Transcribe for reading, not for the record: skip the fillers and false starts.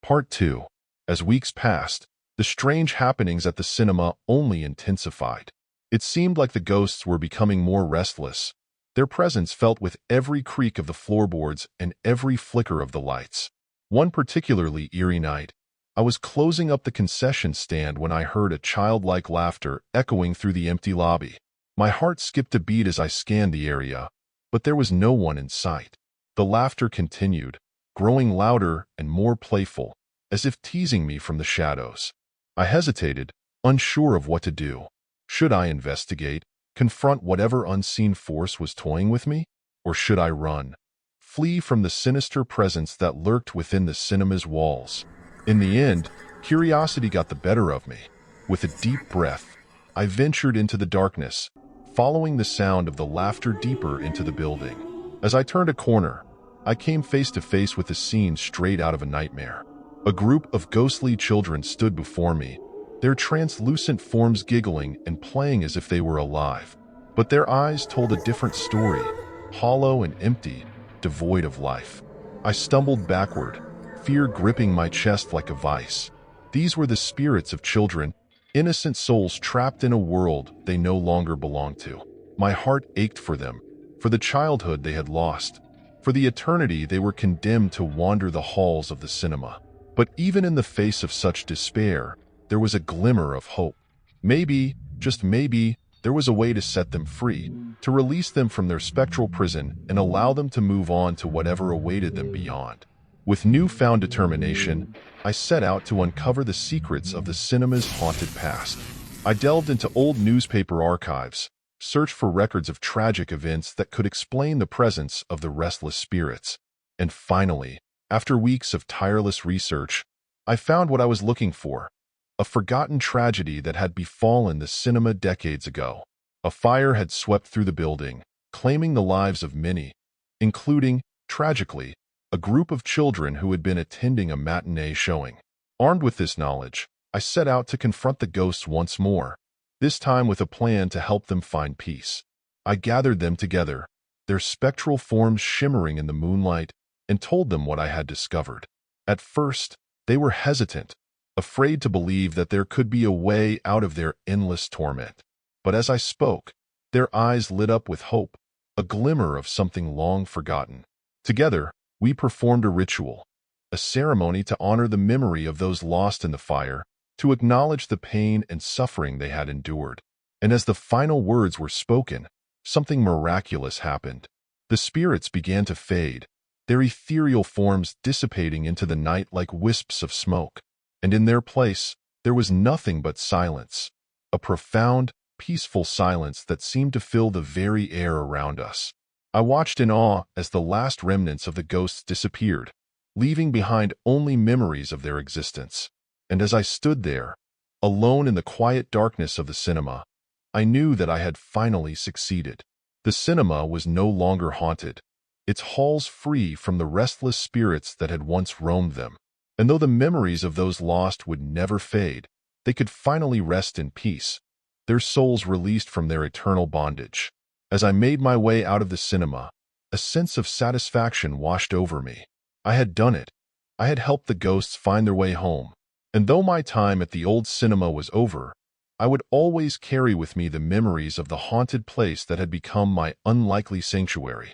Part 2. As weeks passed, the strange happenings at the cinema only intensified. It seemed like the ghosts were becoming more restless. Their presence felt with every creak of the floorboards and every flicker of the lights. One particularly eerie night, I was closing up the concession stand when I heard a childlike laughter echoing through the empty lobby. My heart skipped a beat as I scanned the area, but there was no one in sight. The laughter continued, growing louder and more playful, as if teasing me from the shadows. I hesitated, unsure of what to do. Should I investigate, confront whatever unseen force was toying with me? Or should I run, flee from the sinister presence that lurked within the cinema's walls? In the end, curiosity got the better of me. With a deep breath, I ventured into the darkness, following the sound of the laughter deeper into the building. As I turned a corner, I came face to face with a scene straight out of a nightmare. A group of ghostly children stood before me, their translucent forms giggling and playing as if they were alive. But their eyes told a different story, hollow and empty, devoid of life. I stumbled backward, fear gripping my chest like a vice. These were the spirits of children, innocent souls trapped in a world they no longer belonged to. My heart ached for them, for the childhood they had lost, for the eternity they were condemned to wander the halls of the cinema. But even in the face of such despair, there was a glimmer of hope. Maybe, just maybe, there was a way to set them free, to release them from their spectral prison and allow them to move on to whatever awaited them beyond. With newfound determination, I set out to uncover the secrets of the cinema's haunted past. I delved into old newspaper archives, searched for records of tragic events that could explain the presence of the restless spirits. And finally, after weeks of tireless research, I found what I was looking for: a forgotten tragedy that had befallen the cinema decades ago. A fire had swept through the building, claiming the lives of many, including, tragically, a group of children who had been attending a matinee showing. Armed with this knowledge, I set out to confront the ghosts once more, this time with a plan to help them find peace. I gathered them together, their spectral forms shimmering in the moonlight, and told them what I had discovered. At first, they were hesitant, afraid to believe that there could be a way out of their endless torment. But as I spoke, their eyes lit up with hope, a glimmer of something long forgotten. Together, we performed a ritual, a ceremony to honor the memory of those lost in the fire, to acknowledge the pain and suffering they had endured. And as the final words were spoken, something miraculous happened. The spirits began to fade, their ethereal forms dissipating into the night like wisps of smoke. And in their place, there was nothing but silence, a profound, peaceful silence that seemed to fill the very air around us. I watched in awe as the last remnants of the ghosts disappeared, leaving behind only memories of their existence. And as I stood there, alone in the quiet darkness of the cinema, I knew that I had finally succeeded. The cinema was no longer haunted, its halls free from the restless spirits that had once roamed them. And though the memories of those lost would never fade, they could finally rest in peace, their souls released from their eternal bondage. As I made my way out of the cinema, a sense of satisfaction washed over me. I had done it. I had helped the ghosts find their way home. And though my time at the old cinema was over, I would always carry with me the memories of the haunted place that had become my unlikely sanctuary.